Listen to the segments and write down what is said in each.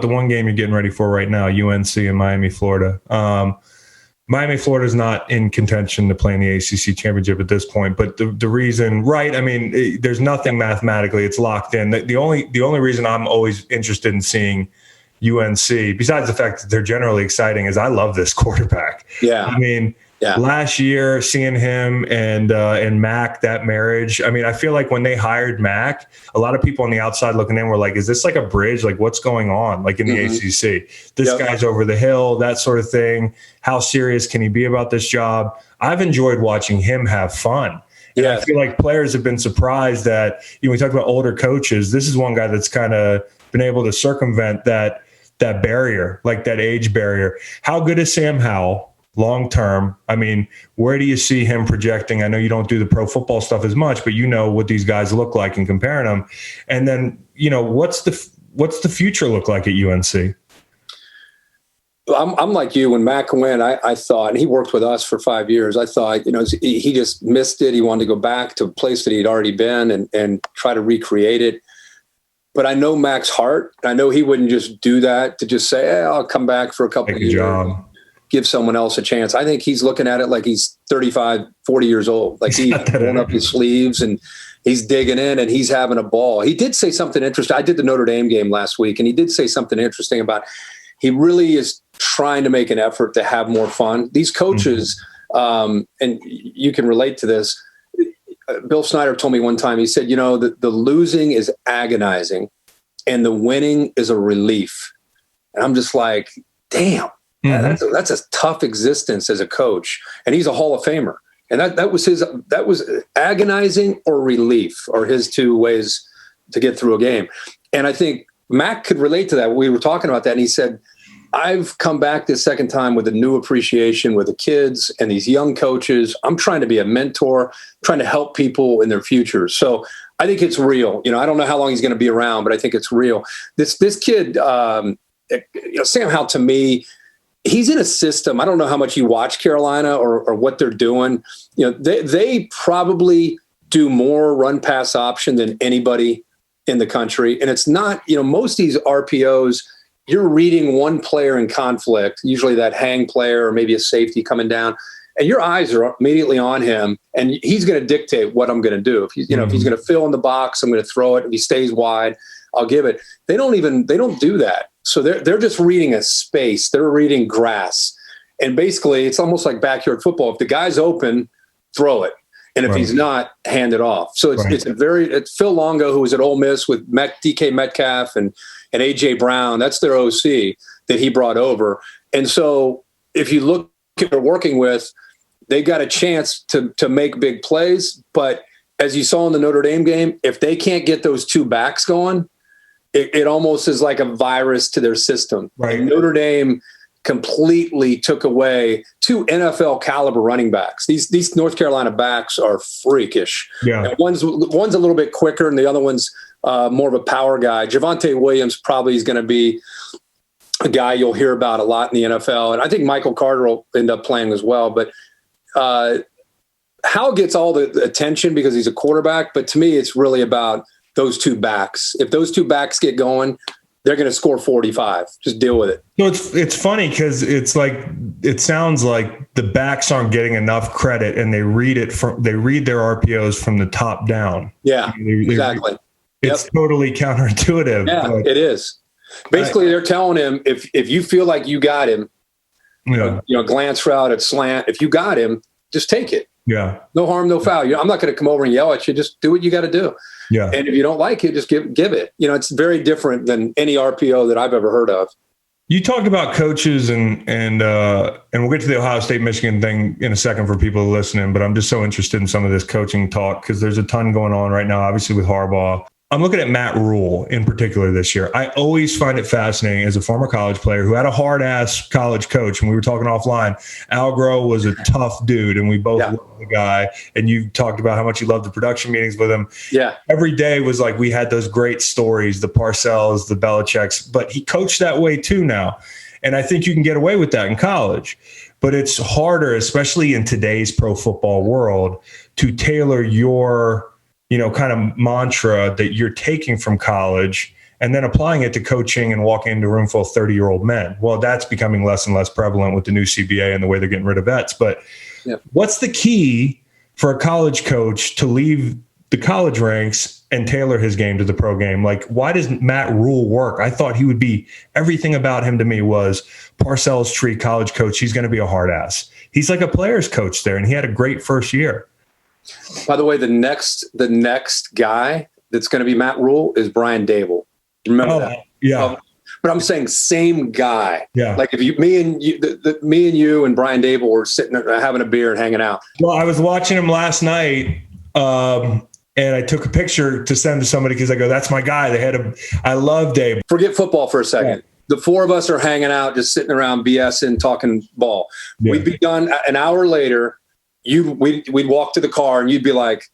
the one game you're getting ready for right now, UNC and Miami, Florida. Miami, Florida is not in contention to play in the ACC championship at this point. But the reason, right? I mean, there's nothing mathematically; it's locked in. The only reason I'm always interested in seeing UNC, besides the fact that they're generally exciting, is I love this quarterback. Yeah, I mean. Yeah. Last year, seeing him and Mac, that marriage. I mean, I feel like when they hired Mac, a lot of people on the outside looking in were like, "Is this like a bridge? Like, what's going on? Like in the ACC, this guy's over the hill, that sort of thing. How serious can he be about this job?" I've enjoyed watching him have fun. And I feel like players have been surprised that we talk about older coaches. This is one guy that's kind of been able to circumvent that barrier, like that age barrier. How good is Sam Howell? Long term, I mean, where do you see him projecting? I know you don't do the pro football stuff as much, but you know what these guys look like and comparing them. And then, what's the future look like at UNC? I'm like you. When Mac went, I thought, and he worked with us for 5 years, I thought, he just missed it. He wanted to go back to a place that he'd already been and try to recreate it. But I know Mac's heart. I know he wouldn't just do that to just say, hey, I'll come back for a couple of years. Job. Give someone else a chance. I think he's looking at it like he's 35, 40 years old. Like he's pulling up his sleeves and he's digging in and he's having a ball. He did say something interesting. I did the Notre Dame game last week, and he did say something interesting about he really is trying to make an effort to have more fun. These coaches, and you can relate to this. Bill Snyder told me one time, he said, the losing is agonizing and the winning is a relief. And I'm just like, damn. Mm-hmm. That's a tough existence as a coach, and he's a Hall of Famer. And that was agonizing or relief, or his two ways to get through a game. And I think Mac could relate to that. We were talking about that, and he said, "I've come back this second time with a new appreciation with the kids and these young coaches. I'm trying to be a mentor, trying to help people in their future." So I think it's real. I don't know how long he's going to be around, but I think it's real. This kid, Sam Howell, to me. He's in a system. I don't know how much you watch Carolina or what they're doing. They probably do more run pass option than anybody in the country. And it's not, most of these RPOs, you're reading one player in conflict, usually that hang player or maybe a safety coming down, and your eyes are immediately on him, and he's going to dictate what I'm going to do. If he's going to fill in the box, I'm going to throw it. If he stays wide, I'll give it. They don't do that. So they're just reading a space. They're reading grass. And basically, it's almost like backyard football. If the guy's open, throw it. And if he's not, hand it off. So it's Phil Longo, who was at Ole Miss with DK Metcalf and A.J. Brown. That's their OC that he brought over. And so if you look at what they're working with, they got a chance to make big plays. But as you saw in the Notre Dame game, if they can't get those two backs going, it almost is like a virus to their system. Right. And Notre Dame completely took away two NFL caliber running backs. These North Carolina backs are freakish. Yeah. And one's a little bit quicker, and the other one's more of a power guy. Javonte Williams probably is going to be a guy you'll hear about a lot in the NFL, and I think Michael Carter will end up playing as well. But Howell gets all the attention because he's a quarterback, but to me, it's really about those two backs. If those two backs get going, they're going to score 45. Just deal with it. No, it's funny because it sounds like the backs aren't getting enough credit, and they read their RPOs from the top down. Yeah, exactly. It's totally counterintuitive. Yeah, it is. Basically, they're telling him if you feel like you got him, glance route at slant. If you got him, just take it. Yeah. No harm, no foul. I'm not going to come over and yell at you. Just do what you got to do. Yeah. And if you don't like it, just give it. It's very different than any RPO that I've ever heard of. You talked about coaches and we'll get to the Ohio State Michigan thing in a second for people listening, but I'm just so interested in some of this coaching talk because there's a ton going on right now, obviously with Harbaugh. I'm looking at Matt Rule in particular this year. I always find it fascinating as a former college player who had a hard-ass college coach. And we were talking offline. Al Groh was a tough dude, and we both loved the guy. And you talked about how much you loved the production meetings with him. Yeah. Every day was like we had those great stories, the Parcells, the Belichicks. But he coached that way too now. And I think you can get away with that in college. But it's harder, especially in today's pro football world, to tailor your kind of mantra that you're taking from college and then applying it to coaching and walking into a room full of 30-year-old men. Well, that's becoming less and less prevalent with the new CBA and the way they're getting rid of vets. But what's the key for a college coach to leave the college ranks and tailor his game to the pro game? Like, why does Matt Rule work? I thought he would be, everything about him to me was Parcells tree college coach. He's going to be a hard ass. He's like a player's coach there, and he had a great first year. By the way, the next guy that's going to be Matt Rule is Brian Dable. Remember that? Yeah. But I'm saying same guy. Yeah. Like if me and you and Brian Dable were sitting having a beer and hanging out. Well, I was watching him last night. And I took a picture to send to somebody because I go, that's my guy. I love Dave. Forget football for a second. Yeah. The four of us are hanging out, just sitting around BSing, talking ball. Yeah. We'd be done an hour later. We'd walk to the car and you'd be like,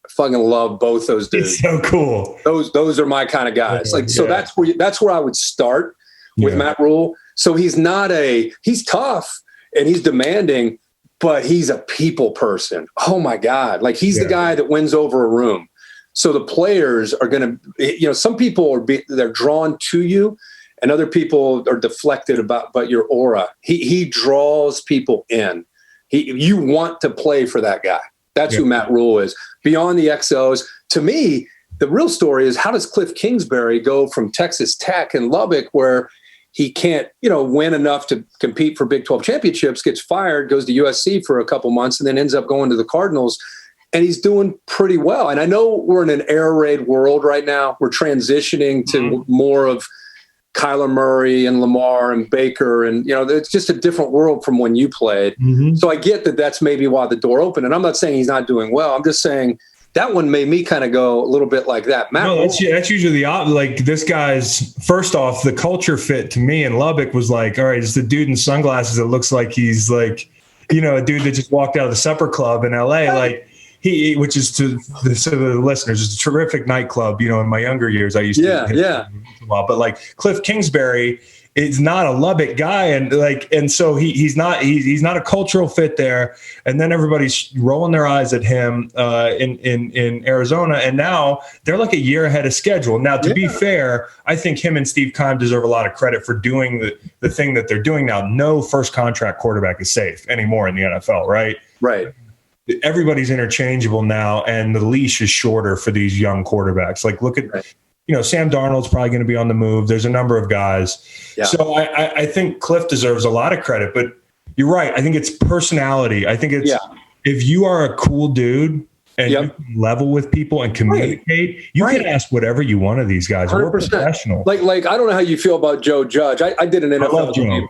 I fucking love both those dudes. It's so cool. Those are my kind of guys. So that's where I would start with Matt Rule. So he's tough and he's demanding, but he's a people person. Oh my God. Like he's the guy that wins over a room. So the players are going to, some people they're drawn to you and other people are deflected about your aura. He draws people in. You want to play for that guy. That's who Matt Rule is. Beyond the XOs, to me, the real story is how does Cliff Kingsbury go from Texas Tech and Lubbock where he can't, win enough to compete for Big 12 championships, gets fired, goes to USC for a couple months, and then ends up going to the Cardinals. And he's doing pretty well. And I know we're in an air raid world right now. We're transitioning to more of Kyler Murray and Lamar and Baker. And, it's just a different world from when you played. Mm-hmm. So I get that that's maybe why the door opened. And I'm not saying he's not doing well. I'm just saying that one made me kind of go a little bit like that. That's usually like this guy's, first off, the culture fit to me in Lubbock was like, all right, it's the dude in sunglasses that looks like he's like, a dude that just walked out of the supper club in LA. Like which is to the listeners, is a terrific nightclub. In my younger years, I used to hit it. But like Cliff Kingsbury is not a Lubbock guy, and so he's not a cultural fit there. And then everybody's rolling their eyes at him in Arizona, and now they're like a year ahead of schedule. Now, to be fair, I think him and Steve Keim deserve a lot of credit for doing the thing that they're doing now. No first contract quarterback is safe anymore in the NFL, right? Right. Everybody's interchangeable now, and the leash is shorter for these young quarterbacks. Like, look at, Sam Darnold's probably going to be on the move. There's a number of guys. Yeah. So I think Cliff deserves a lot of credit, but you're right. I think it's personality. I think it's if you are a cool dude and you can level with people and communicate, you can ask whatever you want of these guys. 100%. We're professional. Like I don't know how you feel about Joe Judge. I did an NFL game.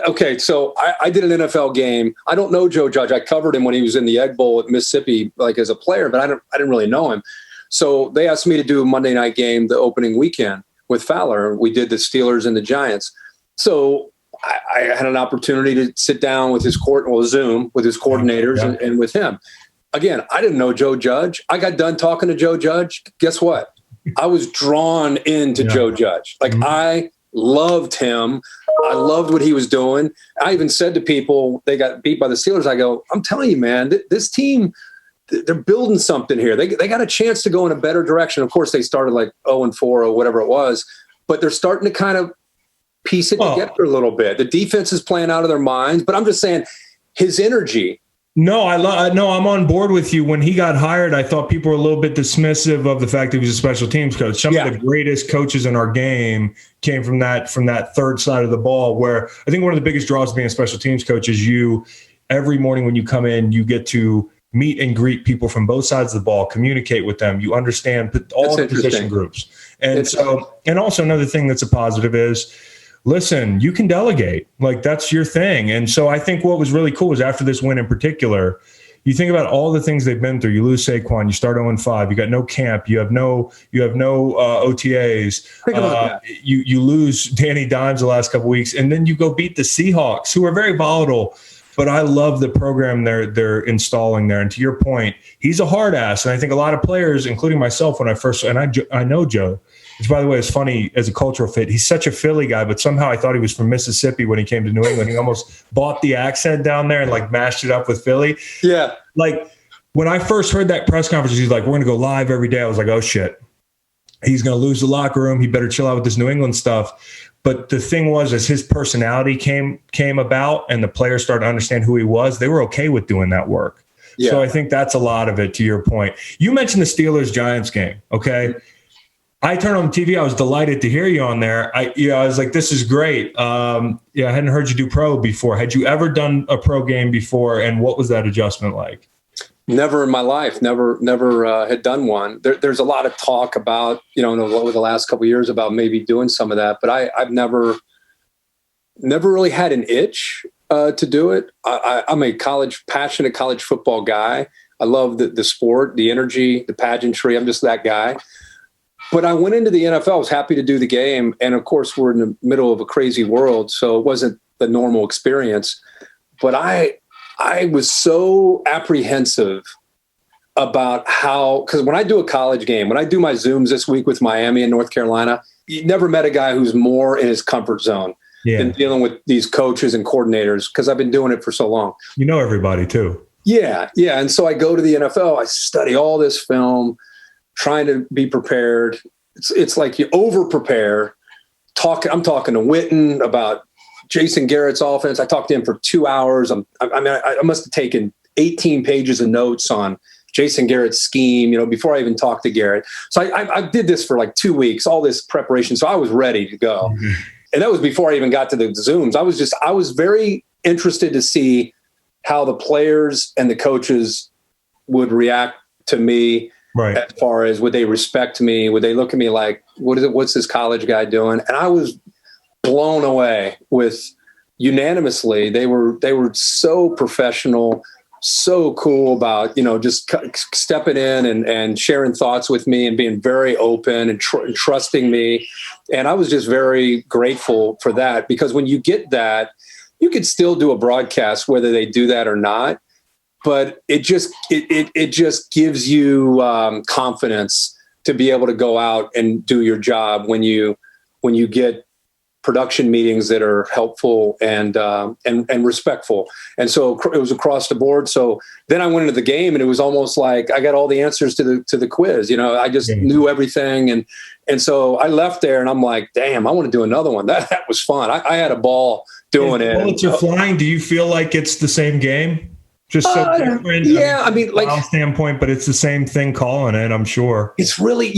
Okay, so I did an NFL game. I don't know Joe Judge. I covered him when he was in the Egg Bowl at Mississippi, like as a player, but I didn't really know him. So they asked me to do a Monday night game the opening weekend with Fowler. We did the Steelers and the Giants. So I had an opportunity to sit down with his Zoom with his coordinators and with him. Again, I didn't know Joe Judge. I got done talking to Joe Judge. Guess what? I was drawn into Joe Judge. Like I loved him. I loved what he was doing. I even said to people, they got beat by the Steelers. I go, I'm telling you, man, this team, they're building something here. They got a chance to go in a better direction. Of course, they started like 0-4 or whatever it was, but they're starting to kind of piece it together a little bit. The defense is playing out of their minds, but I'm just saying his energy. No, I'm on board with you. When he got hired, I thought people were a little bit dismissive of the fact that he was a special teams coach. Some of the greatest coaches in our game came from that third side of the ball, where I think one of the biggest draws of being a special teams coach is every morning when you come in, you get to meet and greet people from both sides of the ball, communicate with them. You understand all the position groups. And also another thing that's a positive is, listen, you can delegate. Like, that's your thing. And so I think what was really cool is after this win in particular, you think about all the things they've been through. You lose Saquon, you start 0-5, you got no camp, you have no OTAs. You lose Danny Dimes the last couple of weeks, and then you go beat the Seahawks, who are very volatile. But I love the program they're installing there. And to your point, he's a hard ass. And I think a lot of players, including myself, when I know Joe, which, by the way, is funny as a cultural fit. He's such a Philly guy, but somehow I thought he was from Mississippi when he came to New England. He almost bought the accent down there and like mashed it up with Philly. Yeah. Like when I first heard that press conference, he's like, we're going to go live every day. I was like, oh shit. he's going to lose the locker room. He better chill out with this New England stuff. But the thing was, as his personality came about and the players started to understand who he was, they were okay with doing that work. Yeah. So I think that's a lot of it, to your point. You mentioned the Steelers-Giants game, okay? Mm-hmm. I turned on the TV. I was delighted to hear you on there. I was like, this is great. I hadn't heard you do pro before. Had you ever done a pro game before, and what was that adjustment like? Never in my life. Never had done one. There's a lot of talk about, over the last couple of years about maybe doing some of that, but I've never really had an itch to do it. I'm a passionate college football guy. I love the sport, the energy, the pageantry. I'm just that guy. But I went into the NFL. I was happy to do the game, and of course, we're in the middle of a crazy world, so it wasn't the normal experience. But I was so apprehensive about because when I do a college game, when I do my Zooms this week with Miami and North Carolina, you never met a guy who's more in his comfort zone than dealing with these coaches and coordinators, because I've been doing it for so long. You know everybody too. Yeah. And so I go to the NFL, I study all this film, trying to be prepared. It's like you over-prepare. I'm talking to Witten about Jason Garrett's offense. I talked to him for 2 hours. I must have taken 18 pages of notes on Jason Garrett's scheme, before I even talked to Garrett. So I did this for like 2 weeks, all this preparation. So I was ready to go. Mm-hmm. And that was before I even got to the Zooms. I was very interested to see how the players and the coaches would react to me. Right. As far as, would they respect me? Would they look at me like, what's this college guy doing? And I was blown away with, unanimously, they were so professional, so cool about, just stepping in and sharing thoughts with me and being very open and trusting me. And I was just very grateful for that, because when you get that, you could still do a broadcast, whether they do that or not. But it just gives you confidence to be able to go out and do your job when you get production meetings that are helpful and respectful. And so it was across the board. So then I went into the game, and it was almost like I got all the answers to the quiz. I just knew everything, and so I left there, and I'm like, damn, I want to do another one. That was fun. I had a ball doing it. Bullets are flying. Do you feel like it's the same game? Just so different. Yeah, I mean, like, standpoint, but it's the same thing calling it, I'm sure. It's really,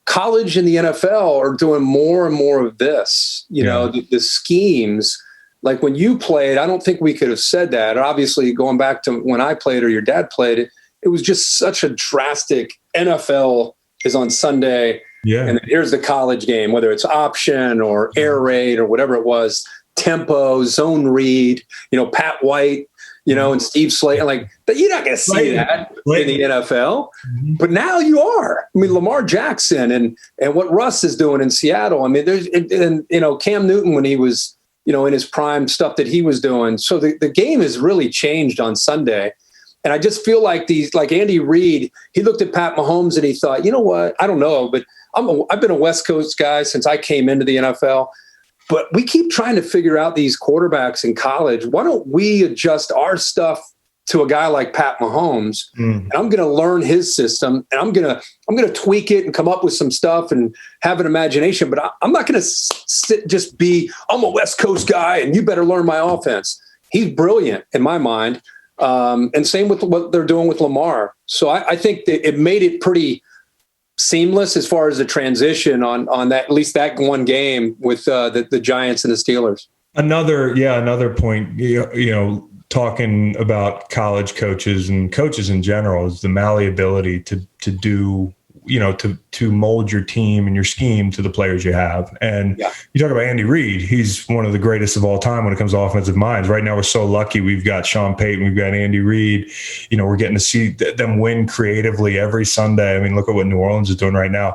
college and the NFL are doing more and more of this, the schemes. Like when you played, I don't think we could have said that. Obviously, going back to when I played or your dad played it, it was just such a drastic. NFL is on Sunday. Yeah. And here's the college game, whether it's option or air raid or whatever it was, tempo, zone read, Pat White, and Steve Slater, like, but you're not going to see that in the NFL. Mm-hmm. But now you are. I mean, Lamar Jackson and what Russ is doing in Seattle. I mean, there's Cam Newton when he was in his prime, stuff that he was doing. So the game has really changed on Sunday. And I just feel like like Andy Reid, he looked at Pat Mahomes and he thought, you know what? I don't know, but I've been a West Coast guy since I came into the NFL. But we keep trying to figure out these quarterbacks in college. Why don't we adjust our stuff to a guy like Pat Mahomes? And I'm going to learn his system, and I'm going to tweak it and come up with some stuff and have an imagination. But I'm not going to I'm a West Coast guy, and you better learn my offense. He's brilliant in my mind. And same with what they're doing with Lamar. So I think that it made it pretty seamless as far as the transition on that, at least that one game with the Giants and the Steelers. Another point, talking about college coaches and coaches in general, is the malleability to do, to mold your team and your scheme to the players you have. And you talk about Andy Reid, he's one of the greatest of all time when it comes to offensive minds. Right now, we're so lucky. We've got Sean Payton, we've got Andy Reid. We're getting to see them win creatively every Sunday. I mean, look at what New Orleans is doing right now.